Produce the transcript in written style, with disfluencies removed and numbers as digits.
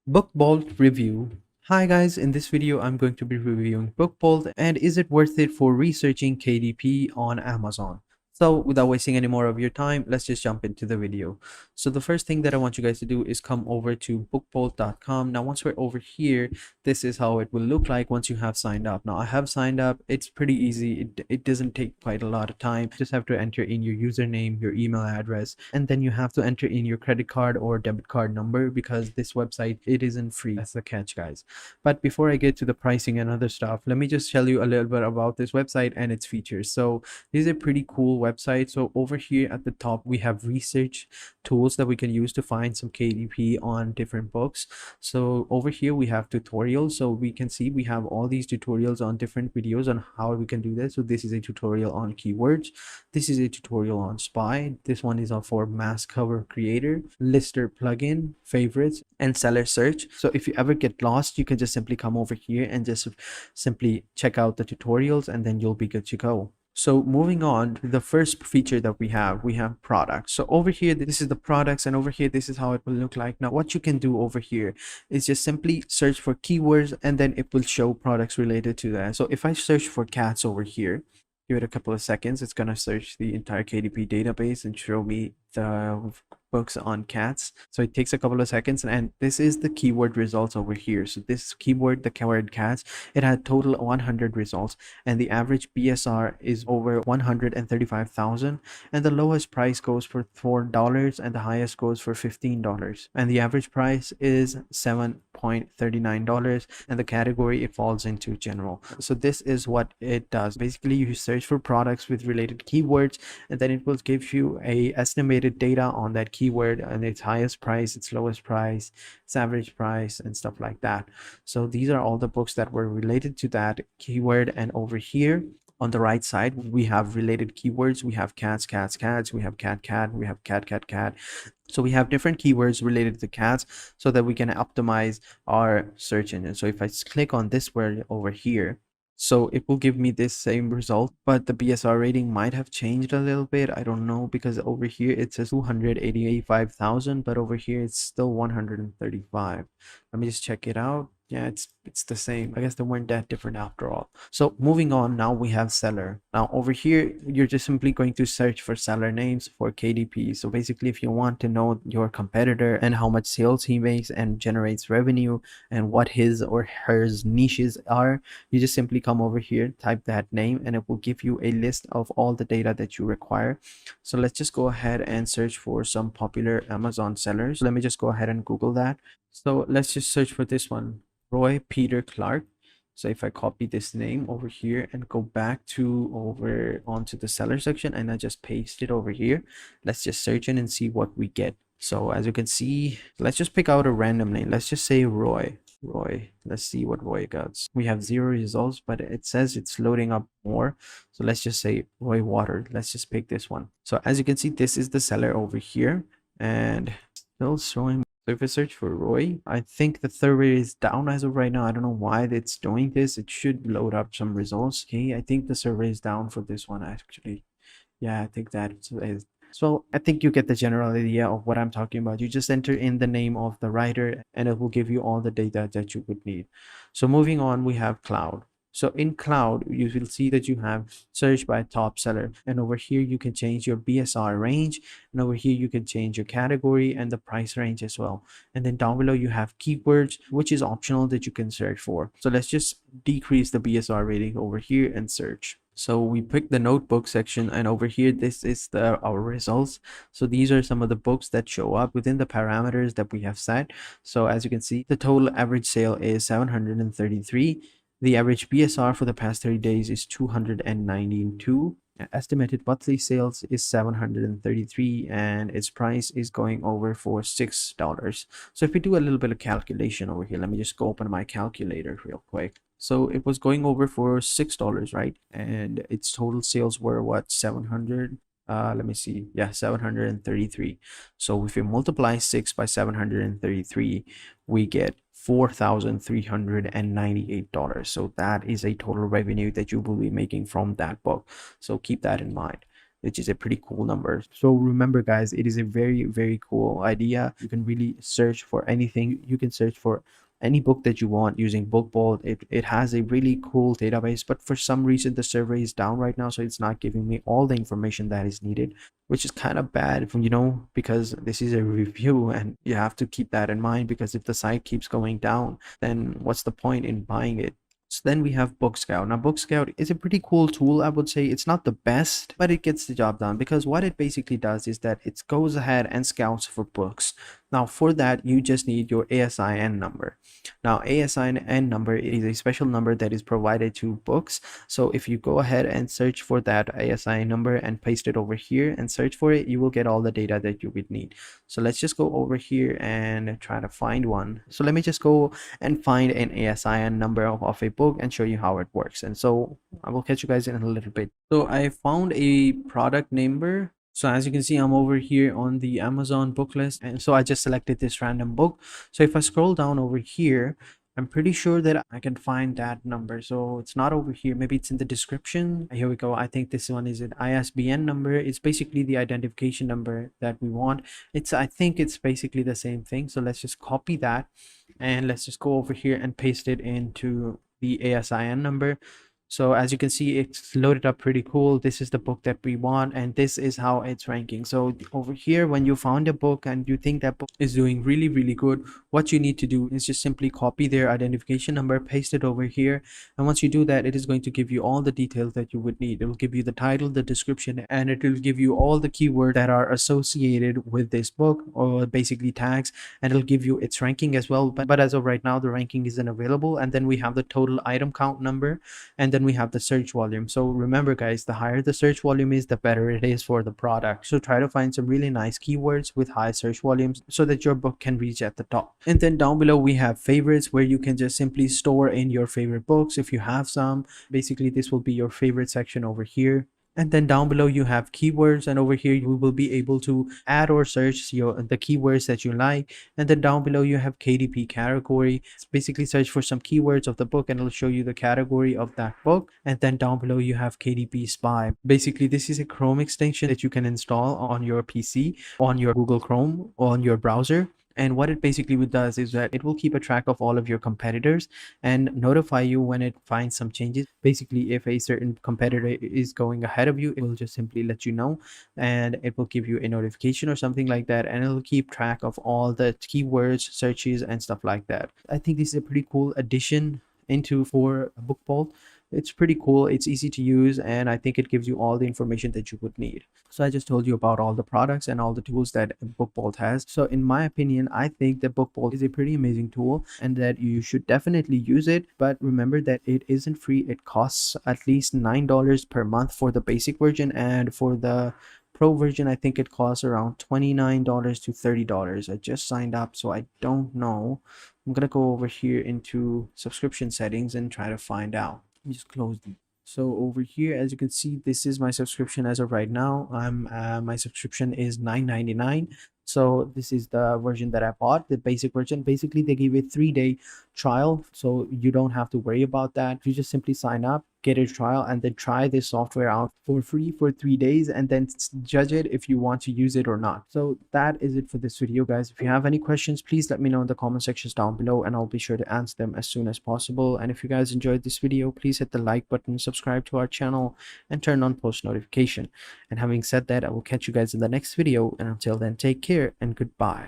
BookBolt review. Hi guys, in this video I'm going to be reviewing BookBolt and is it worth it for researching KDP on Amazon. So without wasting any more of your time, let's just jump into the video. So the first thing that I want you guys to do is come over to bookbolt.com. Now once we're over here, this is how it will look like once you have signed up. Now I have signed up. It's pretty easy. It doesn't take quite a lot of time. You just have to enter in your username, your email address, and then you have to enter in your credit card or debit card number because this website, it isn't free. That's the catch, guys. But before I get to the pricing and other stuff, let me just tell you a little bit about this website and its features. So this is a pretty cool website. So over here at the top, we have research tools that we can use to find some KDP on different books. So over here we have tutorials. So we can see we have all these tutorials on different videos on how we can do this. So this is a tutorial on keywords. This is a tutorial on Spy. This one is for mass cover creator, lister plugin, favorites, and seller search. So if you ever get lost, you can just simply come over here and just simply check out the tutorials and then you'll be good to go. So moving on to the first feature that we have products. So over here, this is the products, and over here, this is how it will look like. Now, what you can do over here is just simply search for keywords and then it will show products related to that. So if I search for cats over here, give it a couple of seconds, it's going to search the entire KDP database and show me the books on cats. So it takes a couple of seconds, and this is the keyword results over here. So this keyword, the keyword cats, it had total 100 results, and the average BSR is over 135,000, and the lowest price goes for $4 and the highest goes for $15, and the average price is $7.39, and the category it falls into general. So this is what it does. Basically, you search for products with related keywords, and then it will give you a estimated data on that keyword and its highest price, its lowest price, its average price, and stuff like that. So these are all the books that were related to that keyword. And over here on the right side, we have related keywords. We have cats, cats, cats. We have cat, cat. We have cat, cat, cat. So we have different keywords related to cats so that we can optimize our search engine. So if I click on this word over here, so it will give me this same result, but the BSR rating might have changed a little bit. I don't know, because over here it says 285,000, but over here it's still 135. Let me just check it out. Yeah, it's the same. I guess they weren't that different after all. So moving on, now we have seller. Now over here, you're just simply going to search for seller names for KDP. So basically, if you want to know your competitor and how much sales he makes and generates revenue and what his or hers niches are, you just simply come over here, type that name, and it will give you a list of all the data that you require. So let's just go ahead and search for some popular Amazon sellers. Let me just go ahead and Google that. So let's just search for this one, Roy Peter Clark. So if I copy this name over here and go back to over onto the seller section and I just paste it over here, let's just search in and see what we get. So as you can see, let's just pick out a random name. Let's just say Roy. Let's see what Roy got. We have 0 results, but it says it's loading up more. So let's just say Roy Water. Let's just pick this one. So as you can see, this is the seller over here and still showing. So if I search for Roy, I think the server is down as of right now. I don't know why it's doing this. It should load up some results. Okay, I think the server is down for this one actually. Yeah, I think that is. So I think you get the general idea of what I'm talking about. You just enter in the name of the writer and it will give you all the data that you would need. So moving on, we have cloud. So in cloud, you will see that you have search by top seller, and over here you can change your BSR range, and over here you can change your category and the price range as well. And then down below you have keywords, which is optional that you can search for. So let's just decrease the BSR rating over here and search. So we pick the notebook section, and over here this is our results. So these are some of the books that show up within the parameters that we have set. So as you can see, the total average sale is 733. The average BSR for the past 30 days is 292. Estimated monthly sales is 733, and its price is going over for $6. So if we do a little bit of calculation over here, let me just go open my calculator real quick. So it was going over for $6, right? And its total sales were what, 700? Let me see. Yeah, 733. So if we multiply 6 by 733, we get $4,398. So that is a total revenue that you will be making from that book. So keep that in mind. which is a pretty cool number. So remember guys, it is a very cool idea. You can really search for anything. You can search for any book that you want using BookBolt. It has a really cool database, but for some reason the server is down right now, so it's not giving me all the information that is needed, which is kind of bad, because this is a review and you have to keep that in mind, because if the site keeps going down, then what's the point in buying it? So then we have BookScout. Now, BookScout is a pretty cool tool. I would say it's not the best, but it gets the job done, because what it basically does is that it goes ahead and scouts for books. Now, for that, you just need your ASIN number. Now, ASIN number is a special number that is provided to books. So if you go ahead and search for that ASIN number and paste it over here and search for it, you will get all the data that you would need. So let's just go over here and try to find one. So let me just go and find an ASIN number of a book and show you how it works. And so I will catch you guys in a little bit. So I found a product number. So as you can see, I'm over here on the Amazon book list, and so I just selected this random book. So if I scroll down over here, I'm pretty sure that I can find that number. So it's not over here, maybe it's in the description. Here we go. I think this one is an ISBN number. It's basically the identification number that we want. I think it's basically the same thing. So let's just copy that and let's just go over here and paste it into the ASIN number. So as you can see, it's loaded up pretty cool. This is the book that we want, and this is how it's ranking. So over here, when you found a book and you think that book is doing really good, what you need to do is just simply copy their identification number, paste it over here, and once you do that, it is going to give you all the details that you would need. It will give you the title, the description, and it will give you all the keywords that are associated with this book, or basically tags, and it'll give you its ranking as well. But as of right now, the ranking isn't available. And then we have the total item count number, and then we have the search volume. So remember guys, the higher the search volume is, the better it is for the product. So try to find some really nice keywords with high search volumes so that your book can reach at the top. And then down below we have favorites, where you can just simply store in your favorite books if you have some. Basically this will be your favorite section over here. And then down below you have keywords, and over here you will be able to add or search the keywords that you like. And then down below you have KDP category. It's basically search for some keywords of the book and it'll show you the category of that book. And then down below you have KDP Spy. Basically this is a Chrome extension that you can install on your PC, on your Google Chrome, on your browser. And what it basically does is that it will keep a track of all of your competitors and notify you when it finds some changes. Basically, if a certain competitor is going ahead of you, it will just simply let you know, and it will give you a notification or something like that, and it'll keep track of all the keywords, searches, and stuff like that. I think this is a pretty cool addition for BookBolt. It's pretty cool, it's easy to use, and I think it gives you all the information that you would need. So I just told you about all the products and all the tools that BookBolt has. So in my opinion, I think that BookBolt is a pretty amazing tool and that you should definitely use it. But remember that it isn't free. It costs at least $9 per month for the basic version, and for the Pro version I think it costs around $29 to $30. I just signed up, so I don't know. I'm gonna go over here into subscription settings and try to find out. Let me just close them. So over here, as you can see, this is my subscription as of right now. My subscription is $9.99. So this is the version that I bought, the basic version. Basically they give a 3-day trial, so you don't have to worry about that. You just simply sign up, get a trial, and then try this software out for free for 3 days, and then judge it if you want to use it or not. So that is it for this video guys. If you have any questions, please let me know in the comment sections down below, and I'll be sure to answer them as soon as possible. And if you guys enjoyed this video, please hit the like button, subscribe to our channel, and turn on post notification. And having said that, I will catch you guys in the next video, and until then, take care and goodbye.